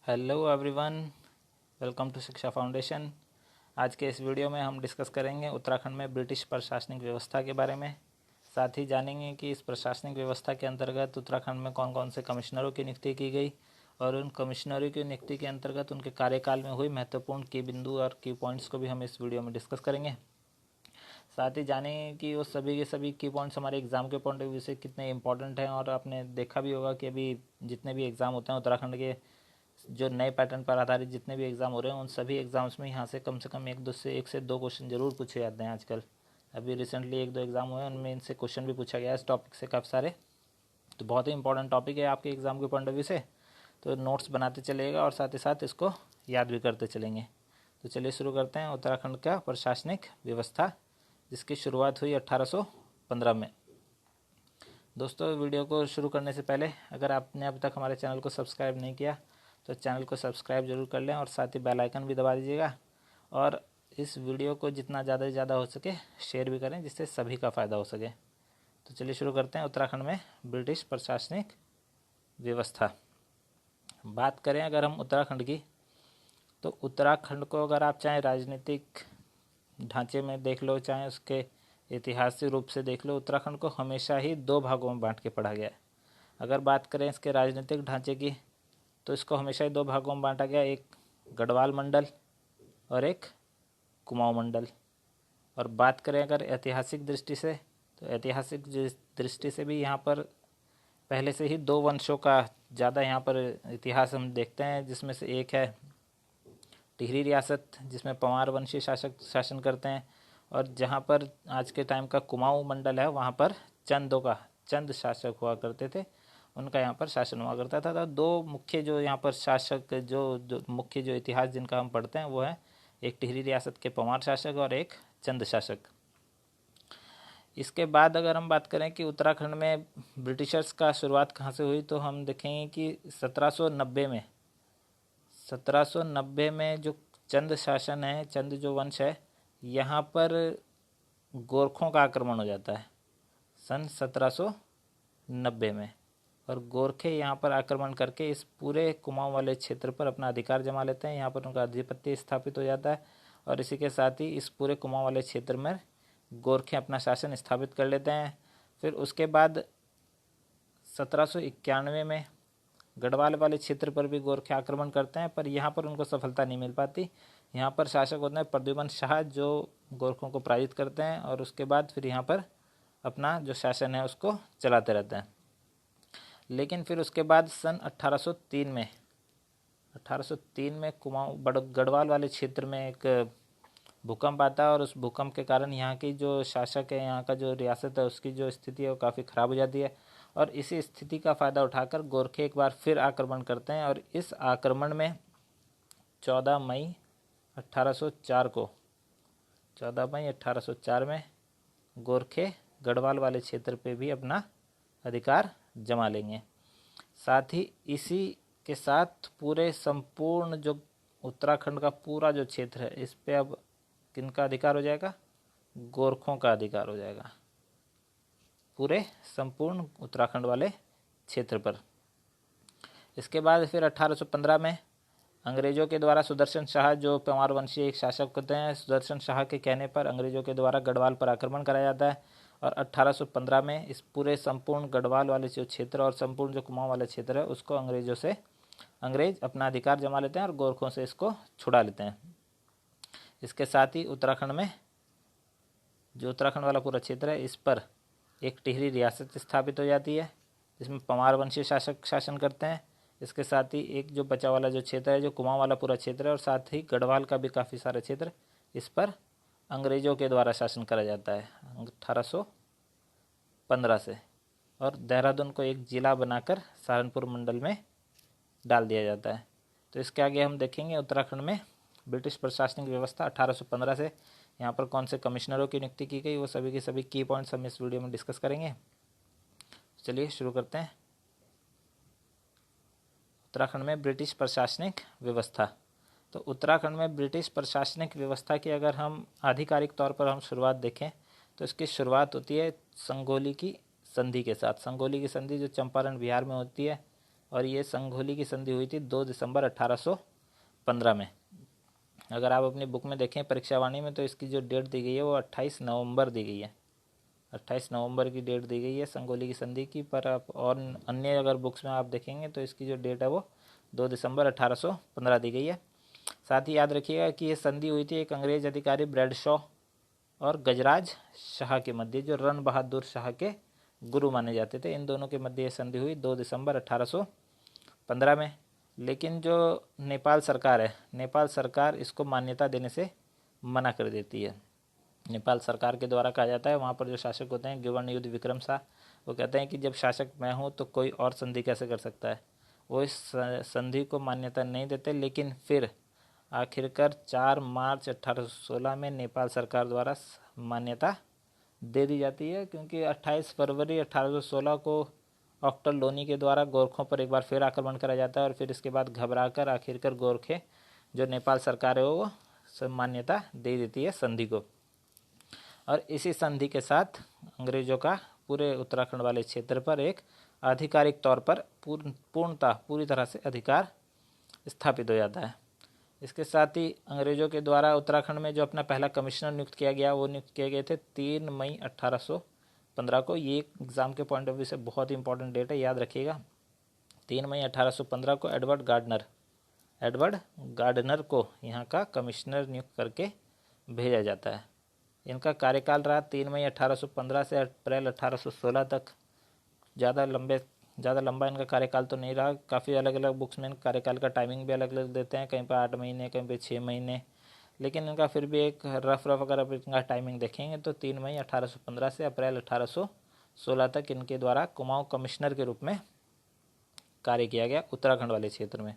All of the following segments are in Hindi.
हेलो एवरीवन, वेलकम टू शिक्षा फाउंडेशन। आज के इस वीडियो में हम डिस्कस करेंगे उत्तराखंड में ब्रिटिश प्रशासनिक व्यवस्था के बारे में। साथ ही जानेंगे कि इस प्रशासनिक व्यवस्था के अंतर्गत उत्तराखंड में कौन कौन से कमिश्नरों की नियुक्ति की गई और उन कमिश्नरों की नियुक्ति के अंतर्गत उनके कार्यकाल में हुई महत्वपूर्ण की बिंदु और की पॉइंट्स को भी हम इस वीडियो में डिस्कस करेंगे। साथ ही जानेंगे कि वो सभी के सभी की पॉइंट्स हमारे एग्ज़ाम के पॉइंट ऑफ व्यू से कितने इंपॉर्टेंट हैं। और आपने देखा भी होगा कि अभी जितने भी एग्ज़ाम होते हैं उत्तराखंड के, जो नए पैटर्न पर आधारित जितने भी एग्ज़ाम हो रहे हैं, उन सभी एग्ज़ाम्स में यहाँ से कम एक से दो क्वेश्चन जरूर पूछे जाते हैं आजकल। अभी रिसेंटली एक दो एग्ज़ाम हुए हैं, उनमें इनसे क्वेश्चन भी पूछा गया है इस टॉपिक से काफ़ी सारे। तो बहुत ही इंपॉर्टेंट टॉपिक है आपके एग्ज़ाम के पॉइंट ऑफ व्यू से। तो नोट्स बनाते चलेगा और साथ ही साथ इसको याद भी करते चलेंगे। तो चलिए शुरू करते हैं। उत्तराखंड का प्रशासनिक व्यवस्था, जिसकी शुरुआत हुई 1815 में। दोस्तों, वीडियो को शुरू करने से पहले अगर आपने अभी तक हमारे चैनल को सब्सक्राइब नहीं किया तो चैनल को सब्सक्राइब जरूर कर लें और साथ ही बेल आइकन भी दबा दीजिएगा। और इस वीडियो को जितना ज़्यादा से ज़्यादा हो सके शेयर भी करें, जिससे सभी का फ़ायदा हो सके। तो चलिए शुरू करते हैं। उत्तराखंड में ब्रिटिश प्रशासनिक व्यवस्था। बात करें अगर हम उत्तराखंड की, तो उत्तराखंड को अगर आप चाहें राजनीतिक ढांचे में देख लो, चाहे उसके ऐतिहासिक रूप से देख लो, उत्तराखंड को हमेशा ही दो भागों में बांट के पढ़ा गया है। अगर बात करें इसके राजनीतिक ढांचे की, तो इसको हमेशा ही दो भागों में बांटा गया, एक गढ़वाल मंडल और एक कुमाऊं मंडल। और बात करें अगर ऐतिहासिक दृष्टि से, तो ऐतिहासिक दृष्टि से भी यहाँ पर पहले से ही दो वंशों का ज़्यादा यहाँ पर इतिहास हम देखते हैं, जिसमें से एक है टिहरी रियासत, जिसमें पंवार वंशी शासक शासन करते हैं। और जहाँ पर आज के टाइम का कुमाऊं मंडल है, वहाँ पर चंद शासक हुआ करते थे, उनका यहाँ पर शासन हुआ करता था। तो दो मुख्य जो यहाँ पर शासक जो मुख्य जो इतिहास जिनका हम पढ़ते हैं वो है एक टिहरी रियासत के पंवार शासक और एक चंद शासक। इसके बाद अगर हम बात करें कि उत्तराखंड में ब्रिटिशर्स का शुरुआत कहाँ से हुई, तो हम देखेंगे कि 1790 में जो चंद शासन है, चंद जो वंश है, यहाँ पर गोरखों का आक्रमण हो जाता है सन 1790 में। और गोरखे यहाँ पर आक्रमण करके इस पूरे कुमाऊं वाले क्षेत्र पर अपना अधिकार जमा लेते हैं। यहाँ पर उनका आधिपत्य स्थापित हो जाता है और इसी के साथ ही इस पूरे कुमाऊं वाले क्षेत्र में गोरखे अपना शासन स्थापित कर लेते हैं। फिर उसके बाद 1791 में गढ़वाल वाले क्षेत्र पर भी गोरखे आक्रमण करते हैं, पर यहाँ पर उनको सफलता नहीं मिल पाती। यहाँ पर शासक होते हैं प्रद्युमन शाह, जो गोरखों को पराजित करते हैं और उसके बाद फिर यहाँ पर अपना जो शासन है उसको चलाते रहते हैं। लेकिन फिर उसके बाद सन 1803 में कुमाऊं गढ़वाल वाले क्षेत्र में एक भूकंप आता है और उस भूकंप के कारण यहाँ की जो शासक है, यहाँ का जो रियासत है, उसकी जो स्थिति है वो काफ़ी ख़राब हो जाती है। और इसी स्थिति का फ़ायदा उठाकर गोरखे एक बार फिर आक्रमण करते हैं और इस आक्रमण में 14 मई 1804 में गोरखे गढ़वाल वाले क्षेत्र पे भी अपना अधिकार जमा लेंगे। साथ ही इसी के साथ पूरे संपूर्ण जो उत्तराखंड का पूरा जो क्षेत्र है, इस पे अब किनका अधिकार हो जाएगा? गोरखों का अधिकार हो जाएगा पूरे संपूर्ण उत्तराखंड वाले क्षेत्र पर। इसके बाद फिर 1815 में अंग्रेज़ों के द्वारा सुदर्शन शाह, जो पंवार वंशी एक शासक होते हैं, सुदर्शन शाह के कहने पर अंग्रेज़ों के द्वारा गढ़वाल पर आक्रमण कराया जाता है। और 1815 में इस पूरे संपूर्ण गढ़वाल वाले जो क्षेत्र और संपूर्ण जो कुमाऊं वाला क्षेत्र है, उसको अंग्रेज अपना अधिकार जमा लेते हैं और गोरखों से इसको छुड़ा लेते हैं। इसके साथ ही उत्तराखंड में जो उत्तराखंड वाला पूरा क्षेत्र है, इस पर एक टिहरी रियासत स्थापित हो जाती है, जिसमें पंवार वंशी शासक शासन करते हैं। इसके साथ ही एक जो बचा वाला जो क्षेत्र है, जो कुमाऊं वाला पूरा क्षेत्र है, और साथ ही गढ़वाल का भी काफ़ी सारा क्षेत्र, इस पर अंग्रेज़ों के द्वारा शासन करा जाता है 1815 से। और देहरादून को एक ज़िला बनाकर सहारनपुर मंडल में डाल दिया जाता है। तो इसके आगे हम देखेंगे उत्तराखंड में ब्रिटिश प्रशासनिक व्यवस्था 1815 से यहाँ पर कौन से कमिश्नरों की नियुक्ति की गई, वो सभी के सभी की पॉइंट्स हम इस वीडियो में डिस्कस करेंगे। चलिए शुरू करते हैं। उत्तराखंड में ब्रिटिश प्रशासनिक व्यवस्था। तो उत्तराखंड में ब्रिटिश प्रशासनिक व्यवस्था की अगर हम आधिकारिक तौर पर हम शुरुआत देखें, तो इसकी शुरुआत होती है संगोली की संधि के साथ। संगोली की संधि जो चंपारण बिहार में होती है, और ये संघोली की संधि हुई थी 2 दिसंबर 1815 में। अगर आप अपनी बुक में देखें परीक्षावाणी में तो इसकी जो डेट दी गई है वो 28 नवंबर दी गई है। 28 नवंबर की डेट दी गई है संगोली की संधि की, पर आप और अन्य अगर बुक्स में आप देखेंगे तो इसकी जो डेट है वो 2 दिसंबर 1815 दी गई है। साथ ही याद रखिएगा कि ये संधि हुई थी एक अंग्रेज अधिकारी ब्रैडशॉ और गजराज शाह के मध्य, जो रण बहादुर शाह के गुरु माने जाते थे। इन दोनों के मध्य ये संधि हुई 2 दिसंबर 1815 में। लेकिन जो नेपाल सरकार है, नेपाल सरकार इसको मान्यता देने से मना कर देती है। नेपाल सरकार के द्वारा कहा जाता है, वहाँ पर जो शासक होते हैं गवर्नर युद्ध विक्रम शाह, वो कहते हैं कि जब शासक मैं हूँ तो कोई और संधि कैसे कर सकता है। वो इस संधि को मान्यता नहीं देते, लेकिन फिर आखिरकार 4 मार्च 1816 में नेपाल सरकार द्वारा मान्यता दे दी जाती है, क्योंकि 28 फरवरी 1816 को ऑक्टर लोनी के द्वारा गोरखों पर एक बार फिर आक्रमण करा जाता है और फिर इसके बाद घबराकर आखिरकार गोरखे जो नेपाल सरकार है वो मान्यता दे देती है संधि को। और इसी संधि के साथ अंग्रेजों का पूरे उत्तराखंड वाले क्षेत्र पर एक आधिकारिक तौर पर पूरी तरह से अधिकार स्थापित हो जाता है। इसके साथ ही अंग्रेजों के द्वारा उत्तराखंड में जो अपना पहला कमिश्नर नियुक्त किया गया वो नियुक्त किए गए थे 3 मई 1815 को। ये एग्ज़ाम के पॉइंट ऑफ व्यू से बहुत ही इंपॉर्टेंट डेट है, याद रखिएगा। 3 मई 1815 को एडवर्ड गार्डनर को यहाँ का कमिश्नर नियुक्त करके भेजा जाता है। इनका कार्यकाल रहा 3 मई 1815 से अप्रैल 1816 तक। ज़्यादा लंबा इनका कार्यकाल तो नहीं रहा। काफ़ी अलग अलग बुक्स में कार्यकाल का टाइमिंग भी अलग अलग देते हैं, कहीं पर 8 महीने, कहीं पर 6 महीने, लेकिन इनका फिर भी एक रफ अगर आप इनका टाइमिंग देखेंगे तो 3 मई 1815 से अप्रैल 1816 तक इनके द्वारा कुमाऊं कमिश्नर के रूप में कार्य किया गया उत्तराखंड वाले क्षेत्र में।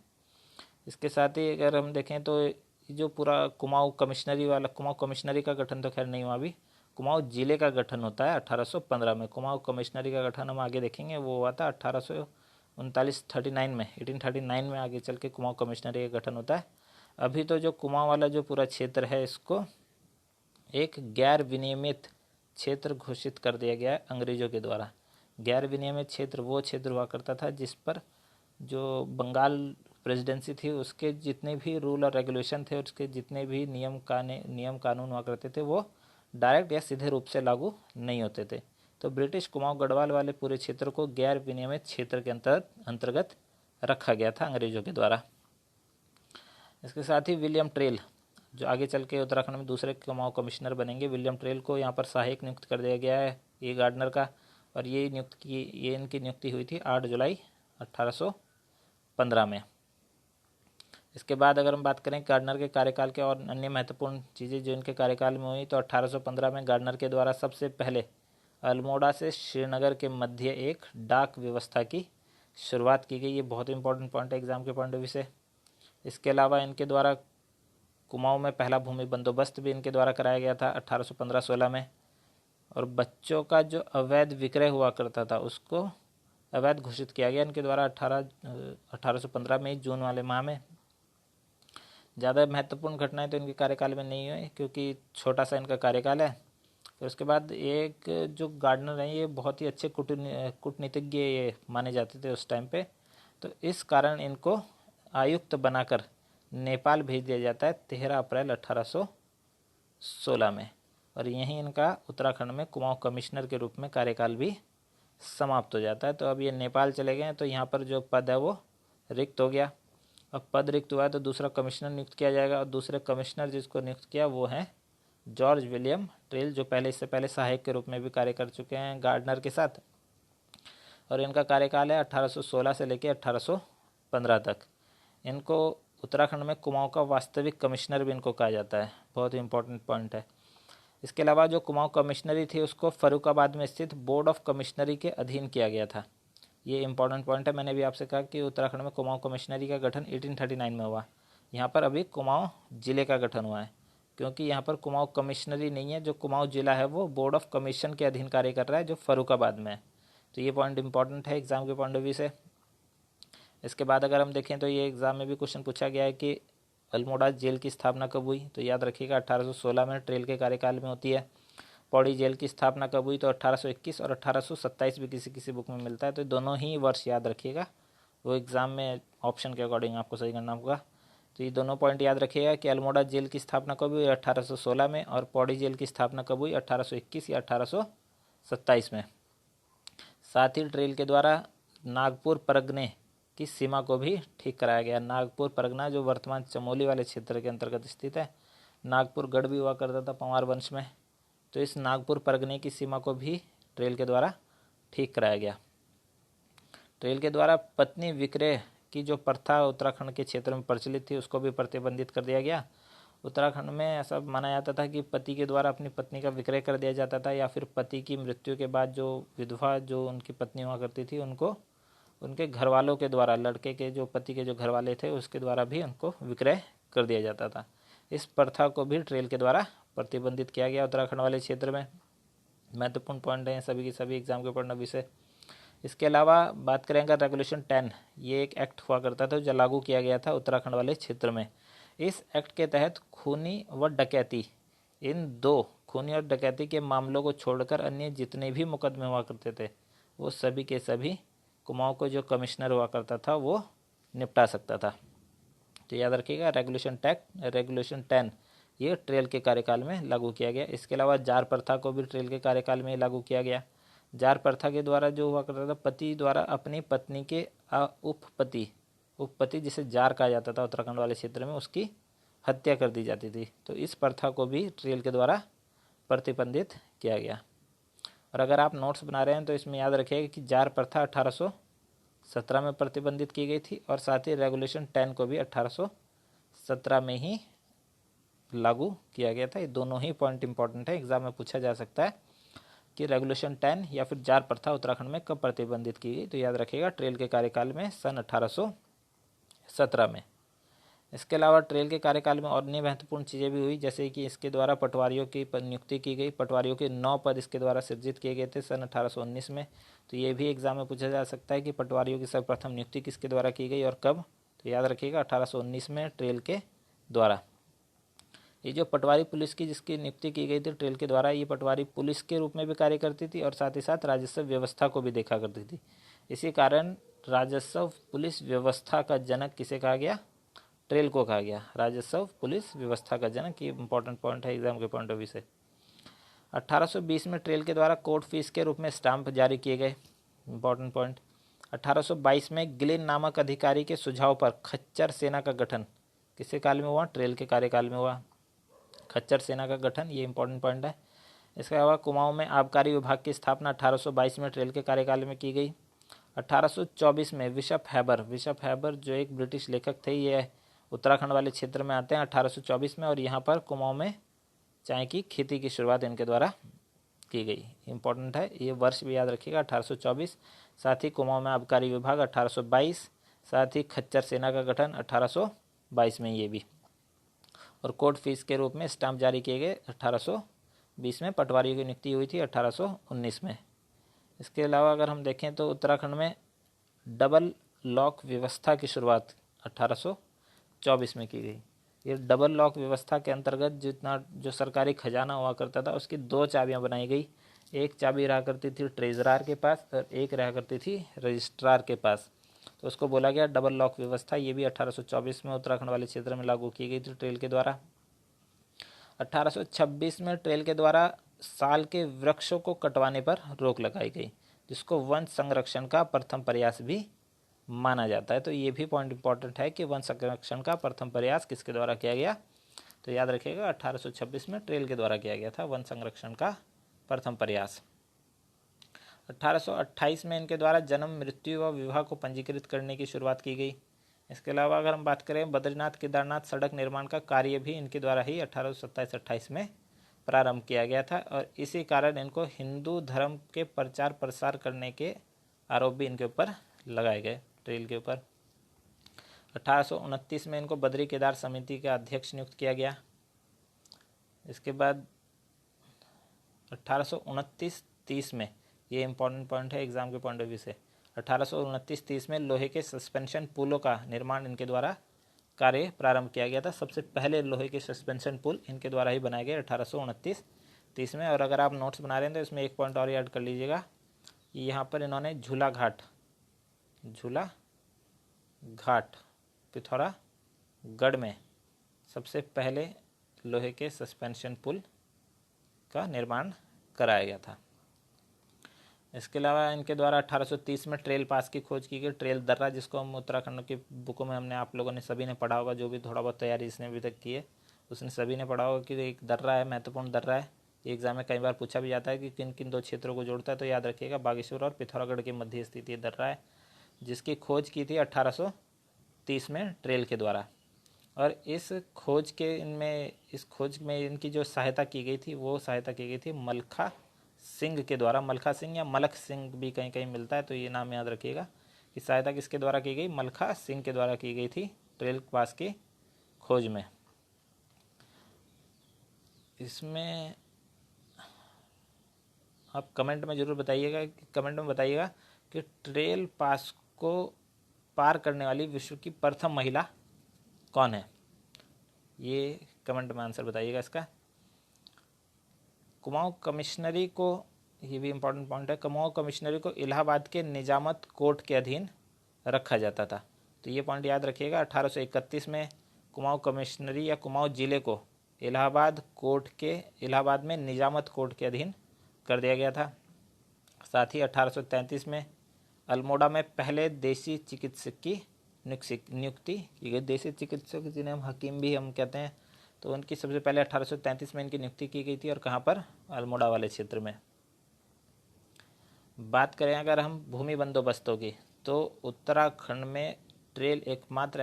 इसके साथ ही अगर हम देखें तो जो पूरा कुमाऊं कमिश्नरी का गठन तो खैर नहीं हुआ, अभी कुमाऊं जिले का गठन होता है 1815 में। कुमाऊं कमिश्नरी का गठन हम आगे देखेंगे, वो हुआ था 1839 में आगे चल के कुमाऊं कमिश्नरी का गठन होता है। अभी तो जो कुमाऊं वाला जो पूरा क्षेत्र है इसको एक गैर विनियमित क्षेत्र घोषित कर दिया गया है अंग्रेजों के द्वारा। गैर विनियमित क्षेत्र वो क्षेत्र हुआ करता था जिस पर जो बंगाल प्रेसिडेंसी थी उसके जितने भी रूल और रेगुलेशन थे, उसके जितने भी नियम कानून हुआ करते थे वो डायरेक्ट या सीधे रूप से लागू नहीं होते थे। तो ब्रिटिश कुमाऊं गढ़वाल वाले पूरे क्षेत्र को गैर विनियमित क्षेत्र के अंतर्गत रखा गया था अंग्रेजों के द्वारा। इसके साथ ही विलियम ट्रेल, जो आगे चल के उत्तराखंड में दूसरे कुमाऊं कमिश्नर बनेंगे, विलियम ट्रेल को यहाँ पर सहायक नियुक्त कर दिया गया है ये गार्डनर का। और ये इनकी नियुक्ति हुई थी 8 जुलाई 1815 में। इसके बाद अगर हम बात करें गार्डनर के कार्यकाल के और अन्य महत्वपूर्ण चीज़ें जो इनके कार्यकाल में हुई, तो 1815 में गार्डनर के द्वारा सबसे पहले अल्मोड़ा से श्रीनगर के मध्य एक डाक व्यवस्था की शुरुआत की गई। ये बहुत इंपॉर्टेंट पॉइंट है एग्जाम के पॉइंट ऑफ व्यू से। इसके अलावा इनके द्वारा कुमाऊं में पहला भूमि बंदोबस्त भी इनके द्वारा कराया गया था 1815-16 में। और बच्चों का जो अवैध विक्रय हुआ करता था उसको अवैध घोषित किया गया इनके द्वारा 1815 में जून वाले माह में। ज़्यादा महत्वपूर्ण घटनाएं तो इनके कार्यकाल में नहीं हुई क्योंकि छोटा सा इनका कार्यकाल है। फिर उसके बाद एक जो गार्डनर हैं ये बहुत ही अच्छे कूटनीतिज्ञ ये माने जाते थे उस टाइम पे, तो इस कारण इनको आयुक्त बनाकर नेपाल भेज दिया जाता है 13 अप्रैल 1816 में। और यहीं इनका उत्तराखंड में कुमाऊं कमिश्नर के रूप में कार्यकाल भी समाप्त हो जाता है। तो अब ये नेपाल चले गए हैं तो यहाँ पर जो पद है वो रिक्त हो गया। अब पद रिक्त हुआ है तो दूसरा कमिश्नर नियुक्त किया जाएगा, और दूसरे कमिश्नर जिसको नियुक्त किया वो हैं जॉर्ज विलियम ट्रेल, जो इससे पहले सहायक के रूप में भी कार्य कर चुके हैं गार्डनर के साथ। और इनका कार्यकाल है 1816 से लेकर 1815 तक। इनको उत्तराखंड में कुमाऊं का वास्तविक कमिश्नर भी इनको कहा जाता है, बहुत ही इंपॉर्टेंट पॉइंट है। इसके अलावा जो कुमाऊं कमिश्नरी थी उसको फर्रुखाबाद में स्थित बोर्ड ऑफ कमिश्नरी के अधीन किया गया था। ये इंपॉर्टेंट पॉइंट है। मैंने भी आपसे कहा कि उत्तराखंड में कुमाऊं कमिश्नरी का गठन 1839 में हुआ। यहाँ पर अभी कुमाऊं जिले का गठन हुआ है, क्योंकि यहाँ पर कुमाऊं कमिश्नरी नहीं है। जो कुमाऊं जिला है वो बोर्ड ऑफ कमीशन के अधीन कार्य कर रहा है, जो फर्रुखाबाद में है। तो ये पॉइंट इंपॉर्टेंट है एग्जाम के पॉइंट ऑफ व्यू से। इसके बाद अगर हम देखें तो ये एग्ज़ाम में भी क्वेश्चन पूछा गया है कि अल्मोड़ा जेल की स्थापना कब हुई, तो याद रखिएगा 1816 में ट्रेल के कार्यकाल में होती है। पौड़ी जेल की स्थापना कब हुई, तो 1821 और 1827 भी किसी किसी बुक में मिलता है, तो दोनों ही वर्ष याद रखिएगा वो एग्ज़ाम में ऑप्शन के अकॉर्डिंग आपको सही करना होगा। तो ये दोनों पॉइंट याद रखिएगा कि अल्मोड़ा जेल की स्थापना कब हुई, 1816 में, और पौड़ी जेल की स्थापना कब हुई, 1821 या 1827 में। साथ ही ट्रेल के द्वारा नागपुर परगने की सीमा को भी ठीक कराया गया। नागपुर परगना जो वर्तमान चमोली वाले क्षेत्र के अंतर्गत स्थित है, नागपुर गढ़ भी हुआ करता था पंवार वंश में, तो इस नागपुर परगने की सीमा को भी ट्रेल के द्वारा ठीक कराया गया। ट्रेल के द्वारा पत्नी विक्रय की जो प्रथा उत्तराखंड के क्षेत्र में प्रचलित थी उसको भी प्रतिबंधित कर दिया गया। उत्तराखंड में ऐसा माना जाता था कि पति के द्वारा अपनी पत्नी का विक्रय कर दिया जाता था, या फिर पति की मृत्यु के बाद जो विधवा जो उनकी पत्नी हुआ करती थी उनको उनके घर वालों के द्वारा, लड़के के जो पति के जो घर वाले थे उसके द्वारा भी उनको विक्रय कर दिया जाता था। इस प्रथा को भी ट्रेल के द्वारा प्रतिबंधित किया गया उत्तराखंड वाले क्षेत्र में। महत्वपूर्ण पॉइंट हैं सभी के सभी एग्जाम के पढ़ना विषय। इसके अलावा बात करेंगे रेगुलेशन 10, ये एक एक्ट हुआ करता था जो लागू किया गया था उत्तराखंड वाले क्षेत्र में। इस एक्ट के तहत खूनी व डकैती, इन दो खूनी और डकैती के मामलों को छोड़कर अन्य जितने भी मुकदमे हुआ करते थे वो सभी के सभी कुमाऊं को जो कमिश्नर हुआ करता था वो निपटा सकता था। तो याद रखिएगा रेगुलेशन 10 ये ट्रेल के कार्यकाल में लागू किया गया। इसके अलावा जार प्रथा को भी ट्रेल के कार्यकाल में लागू किया गया। जार प्रथा के द्वारा जो हुआ करता था, पति द्वारा अपनी पत्नी के उपपति जिसे जार कहा जाता था उत्तराखंड वाले क्षेत्र में, उसकी हत्या कर दी जाती थी। तो इस प्रथा को भी ट्रेल के द्वारा प्रतिबंधित किया गया। और अगर आप नोट्स बना रहे हैं तो इसमें याद रखिएगा कि जार प्रथा 1817 में प्रतिबंधित की गई थी, और साथ ही रेगुलेशन 10 को भी 1817 में ही लागू किया गया था। ये दोनों ही पॉइंट इंपॉर्टेंट है, एग्जाम में पूछा जा सकता है कि रेगुलेशन 10 या फिर जार प्रथा उत्तराखंड में कब प्रतिबंधित की गई। तो याद रखिएगा ट्रेल के कार्यकाल में सन 1817 में। इसके अलावा ट्रेल के कार्यकाल में और अन्य महत्वपूर्ण चीज़ें भी हुई, जैसे कि इसके द्वारा पटवारियों की नियुक्ति की गई। पटवारियों के 9 पद इसके द्वारा सृजित किए गए थे सन 1819 में। तो ये भी एग्जाम में पूछा जा सकता है कि पटवारियों की सर्वप्रथम नियुक्ति किसके द्वारा की गई और कब। तो याद रखिएगा 1819 में ट्रेल के द्वारा। ये जो पटवारी पुलिस की जिसकी नियुक्ति की गई थी ट्रेल के द्वारा, ये पटवारी पुलिस के रूप में भी कार्य करती थी और साथ ही साथ राजस्व व्यवस्था को भी देखा करती थी। इसी कारण राजस्व पुलिस व्यवस्था का जनक किसे कहा गया, ट्रेल को कहा गया। राजस्व पुलिस व्यवस्था का जनक, ये इंपॉर्टेंट पॉइंट है एग्जाम के पॉइंट ऑफ व्यू से। 1820 में ट्रेल के द्वारा कोर्ट फीस के रूप में स्टाम्प जारी किए गए, इंपॉर्टेंट पॉइंट। 1822 में गिलिन नामक अधिकारी के सुझाव पर खच्चर सेना का गठन किसके काल में हुआ, ट्रेल के कार्यकाल में हुआ। खच्चर सेना का गठन, ये इंपॉर्टेंट पॉइंट है। इसके अलावा कुमाऊं में आबकारी विभाग की स्थापना 1822 में ट्रेल के कार्यकाल में की गई। 1824 में बिशप हैबर जो एक ब्रिटिश लेखक थे, ये उत्तराखंड वाले क्षेत्र में आते हैं 1824 में, और यहाँ पर कुमाऊं में चाय की खेती की शुरुआत इनके द्वारा की गई। इंपॉर्टेंट है, ये वर्ष भी याद रखिएगा 1824। साथ ही कुमाऊं में आबकारी विभाग 1822, साथ ही खच्चर सेना का गठन 1822 में ये भी, और कोर्ट फीस के रूप में स्टाम्प जारी किए गए 1820 में। पटवारियों की नियुक्ति हुई थी 1819 में। इसके अलावा अगर हम देखें तो उत्तराखंड में डबल लॉक व्यवस्था की शुरुआत 1824 में की गई। ये डबल लॉक व्यवस्था के अंतर्गत जितना जो सरकारी खजाना हुआ करता था उसकी 2 चाबियां बनाई गई। एक चाबी रहा करती थी ट्रेजरार के पास और एक रहा करती थी रजिस्ट्रार के पास, तो उसको बोला गया डबल लॉक व्यवस्था। ये भी 1824 में उत्तराखंड वाले क्षेत्र में लागू की गई थी ट्रेल के द्वारा। 1826 में ट्रेल के द्वारा साल के वृक्षों को कटवाने पर रोक लगाई गई, जिसको वन संरक्षण का प्रथम प्रयास भी माना जाता है। तो ये भी पॉइंट इंपॉर्टेंट है कि वन संरक्षण का प्रथम प्रयास किसके द्वारा किया गया। तो याद रखिएगा 1826 में ट्रेल के द्वारा किया गया था वन संरक्षण का प्रथम प्रयास। 1828 में इनके द्वारा जन्म, मृत्यु व विवाह को पंजीकृत करने की शुरुआत की गई। इसके अलावा अगर हम बात करें बद्रीनाथ केदारनाथ सड़क निर्माण का कार्य भी इनके द्वारा ही 1827-28 में प्रारंभ किया गया था, और इसी कारण इनको हिंदू धर्म के प्रचार प्रसार करने के आरोप भी इनके ऊपर लगाए गए ट्रेल के ऊपर। 1829 में इनको बद्री केदार समिति का अध्यक्ष नियुक्त किया गया। इसके बाद 1829-30 में, ये इंपॉर्टेंट पॉइंट है एग्जाम के पॉइंट ऑफ व्यू से, 1829-30 में लोहे के सस्पेंशन पुलों का निर्माण इनके द्वारा कार्य प्रारंभ किया गया था। सबसे पहले लोहे के सस्पेंशन पुल इनके द्वारा ही बनाए गए 1829-30 में। और अगर आप नोट्स बना रहे हैं तो इसमें एक पॉइंट और ऐड कर लीजिएगा, यहाँ पर इन्होंने झूला घाट पिथौरागढ़ में सबसे पहले लोहे के सस्पेंशन पुल का निर्माण कराया गया था। इसके अलावा इनके द्वारा 1830 में ट्रेल पास की खोज की गई। ट्रेल दर्रा, जिसको हम उत्तराखंड की बुकों में हमने आप लोगों ने सभी ने पढ़ा होगा, जो भी थोड़ा बहुत तैयारी इसने अभी तक की है उसने सभी ने पढ़ा होगा कि एक दर्रा है, महत्वपूर्ण दर्रा है। एग्जाम में कई बार पूछा भी जाता है कि किन किन दो क्षेत्रों को जोड़ता है, तो याद रखिएगा बागेश्वर और पिथौरागढ़ के मध्य स्थित ये दर्रा है, जिसकी खोज की थी 1830 में ट्रेल के द्वारा। और इस खोज में इनकी जो सहायता की गई थी वो सहायता की गई थी मलखा सिंह के द्वारा। मलखा सिंह या मलख सिंह भी कहीं कहीं मिलता है, तो ये नाम याद रखिएगा कि सहायता किसके द्वारा की गई, मलखा सिंह के द्वारा की गई थी ट्रेल पास की खोज में। इसमें आप कमेंट में ज़रूर बताइएगा कि ट्रेल पास को पार करने वाली विश्व की प्रथम महिला कौन है। ये कमेंट में आंसर बताइएगा इसका। कुमाऊं कमिश्नरी को, ये भी इम्पोर्टेंट पॉइंट है, कुमाऊं कमिश्नरी को इलाहाबाद के निजामत कोर्ट के अधीन रखा जाता था। तो ये पॉइंट याद रखिएगा। 1831 में कुमाऊं कमिश्नरी या कुमाऊं जिले को इलाहाबाद में निजामत कोर्ट के अधीन कर दिया गया था। साथ ही 1833 में अल्मोड़ा में पहले देसी चिकित्सक की नियुक्ति की गई। देसी चिकित्सक जिन्हें हम हकीम भी हम कहते हैं, तो उनकी सबसे पहले 1833 में इनकी नियुक्ति की गई थी। और कहाँ पर, अल्मोड़ा वाले क्षेत्र में। बात करें अगर हम भूमि बंदोबस्तों की, तो उत्तराखंड में ट्रेल एकमात्र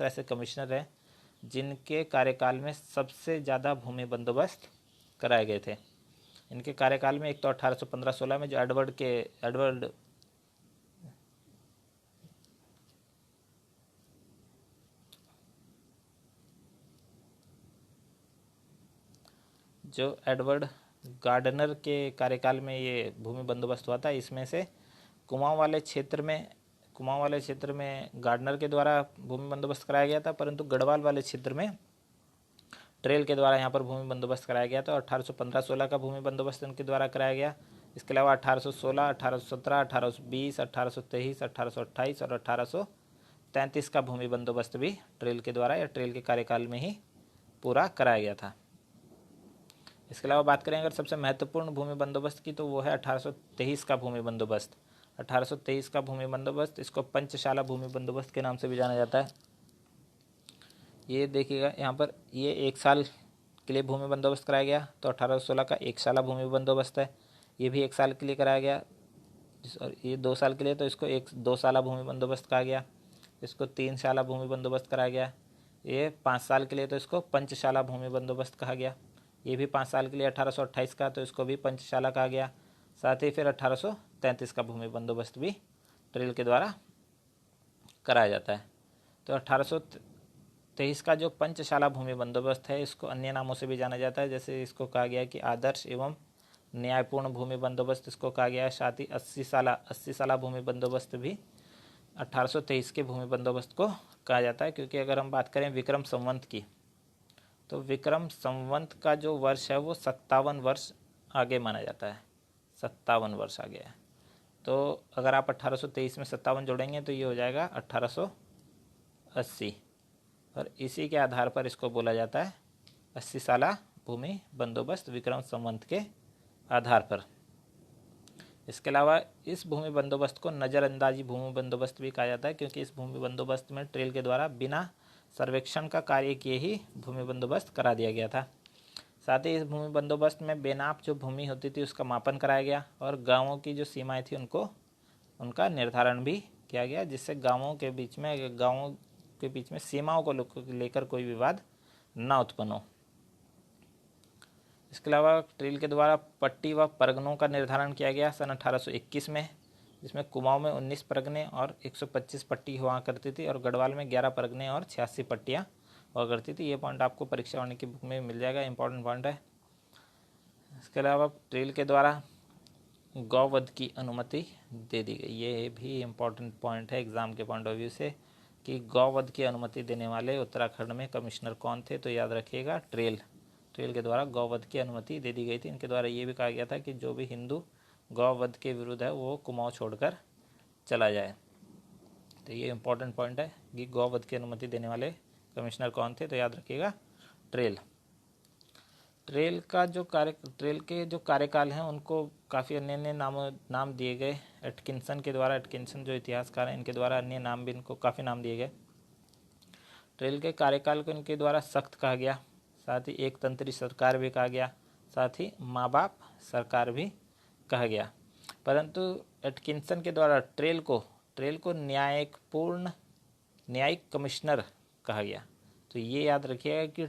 ऐसे कमिश्नर हैं जिनके कार्यकाल में सबसे ज़्यादा भूमि बंदोबस्त कराए गए थे। इनके कार्यकाल में एक तो 1815-16 में जो एडवर्ड गार्डनर के कार्यकाल में ये भूमि बंदोबस्त हुआ था। इसमें से कुमाऊं वाले क्षेत्र में गार्डनर के द्वारा भूमि बंदोबस्त कराया गया था, परंतु गढ़वाल वाले क्षेत्र में ट्रेल के द्वारा यहाँ पर भूमि बंदोबस्त कराया गया था। 1815-16 का भूमि बंदोबस्त इनके द्वारा कराया गया। इसके अलावा 1816, 1817, 1820, 1823, 1828 और 1833 का भूमि बंदोबस्त भी ट्रेल के द्वारा या ट्रेल के कार्यकाल में ही पूरा कराया गया था। इसके अलावा बात करें अगर सबसे महत्वपूर्ण भूमि बंदोबस्त की, तो वो है 1823 का भूमि बंदोबस्त। 1823 का भूमि बंदोबस्त, इसको पंचशाला भूमि बंदोबस्त के नाम से भी जाना जाता है। ये देखिएगा यहाँ पर, ये 1 साल के लिए भूमि बंदोबस्त कराया गया, तो 1816 का 1 साला भूमि बंदोबस्त है। ये भी 1 साल के लिए कराया गया, और ये 2 साल के लिए, तो इसको 2 साला भूमि बंदोबस्त कहा गया। इसको 3 साला भूमि बंदोबस्त कराया गया। ये 5 साल के लिए, तो इसको पंचशाला भूमि बंदोबस्त कहा गया। ये भी 5 साल के लिए 1828 का, तो इसको भी पंचशाला कहा गया। साथ ही फिर 1833 का भूमि बंदोबस्त भी ट्रेल के द्वारा कराया जाता है। तो 1823 का जो पंचशाला भूमि बंदोबस्त है, इसको अन्य नामों से भी जाना जाता है। जैसे इसको कहा गया है कि आदर्श एवं न्यायपूर्ण भूमि बंदोबस्त इसको कहा गया है। साथ ही 80 साला भूमि बंदोबस्त भी 1823 के भूमि बंदोबस्त को कहा जाता है। क्योंकि अगर हम बात करें विक्रम संवत की, तो विक्रम संवत का जो वर्ष है वो 57 वर्ष आगे माना जाता है। 57 वर्ष आगे है। तो अगर आप 1823 में 57 जोड़ेंगे तो ये हो जाएगा 1880, और इसी के आधार पर इसको बोला जाता है 80 साला भूमि बंदोबस्त विक्रम संवत के आधार पर। इसके अलावा इस भूमि बंदोबस्त को नज़रअंदाजी भूमि बंदोबस्त भी कहा जाता है, क्योंकि इस भूमि बंदोबस्त में ट्रेल के द्वारा बिना सर्वेक्षण का कार्य किए ही भूमि बंदोबस्त करा दिया गया था। साथ ही इस भूमि बंदोबस्त में बेनाप जो भूमि होती थी उसका मापन कराया गया, और गांवों की जो सीमाएं थी उनका निर्धारण भी किया गया, जिससे गांवों के बीच में सीमाओं को लेकर कोई विवाद न उत्पन्न हो। इसके अलावा ट्रेल के द्वारा पट्टी व परगनों का निर्धारण किया गया सन 1821 में, जिसमें कुमाऊं में 19 परगने और 125 पट्टी हुआ करती थी, और गढ़वाल में 11 परगने और 86 पट्टियाँ हुआ करती थी। ये पॉइंट आपको परीक्षा वाणी की बुक में मिल जाएगा, इंपॉर्टेंट पॉइंट है। इसके अलावा ट्रेल के द्वारा गौवध की अनुमति दे दी गई। ये भी इम्पॉर्टेंट पॉइंट है एग्ज़ाम के पॉइंट ऑफ व्यू से, कि गौवध की अनुमति देने वाले उत्तराखंड में कमिश्नर कौन थे, तो याद रखिएगा ट्रेल के द्वारा गौवध की अनुमति दे दी गई थी। इनके द्वारा ये भी कहा गया था कि जो भी हिंदू गौवध के विरुद्ध है वो कुमाऊं छोड़कर चला जाए। तो ये इंपॉर्टेंट पॉइंट है कि गौवध की अनुमति देने वाले कमिश्नर कौन थे, तो याद रखिएगा ट्रेल। ट्रेल के जो कार्यकाल हैं उनको काफ़ी अन्य नाम दिए गए एटकिंसन के द्वारा। एटकिंसन जो इतिहासकार हैं इनके द्वारा अन्य नाम भी, इनको काफ़ी नाम दिए गए। ट्रेल के कार्यकाल को इनके द्वारा सख्त कहा गया, साथ ही एक तंत्री सरकार भी कहा गया, साथ ही माँ बाप सरकार भी कहा गया। परंतु एटकिंसन के द्वारा ट्रेल को न्यायिक कमिश्नर कहा गया। तो ये याद रखिएगा कि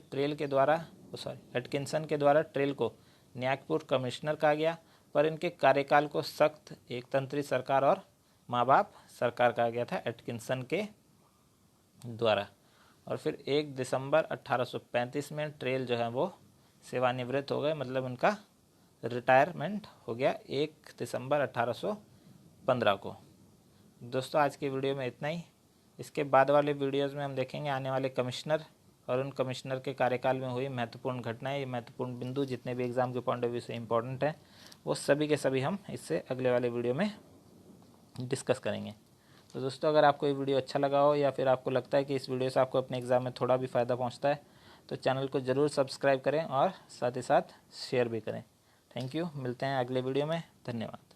एटकिंसन के द्वारा ट्रेल को न्यायिक कमिश्नर कहा गया, पर इनके कार्यकाल को सख्त एकतंत्री सरकार और माँ बाप सरकार कहा गया था एटकिंसन के द्वारा। और फिर 1 दिसंबर 1835 में ट्रेल जो है वो सेवानिवृत्त हो गए, मतलब उनका रिटायरमेंट हो गया 1 दिसंबर 1815 को। दोस्तों आज के वीडियो में इतना ही। इसके बाद वाले वीडियोज़ में हम देखेंगे आने वाले कमिश्नर और उन कमिश्नर के कार्यकाल में हुई महत्वपूर्ण घटनाएं, महत्वपूर्ण बिंदु जितने भी एग्ज़ाम के पॉइंट ऑफ व्यू से इम्पोर्टेंट हैं, वो सभी के सभी हम इससे अगले वाले वीडियो में डिस्कस करेंगे। तो दोस्तों अगर आपको ये वीडियो अच्छा लगा हो या फिर आपको लगता है कि इस वीडियो से आपको अपने एग्ज़ाम में थोड़ा भी फ़ायदा पहुंचता है, तो चैनल को ज़रूर सब्सक्राइब करें और साथ ही साथ शेयर भी करें। थैंक यू, मिलते हैं अगले वीडियो में। धन्यवाद।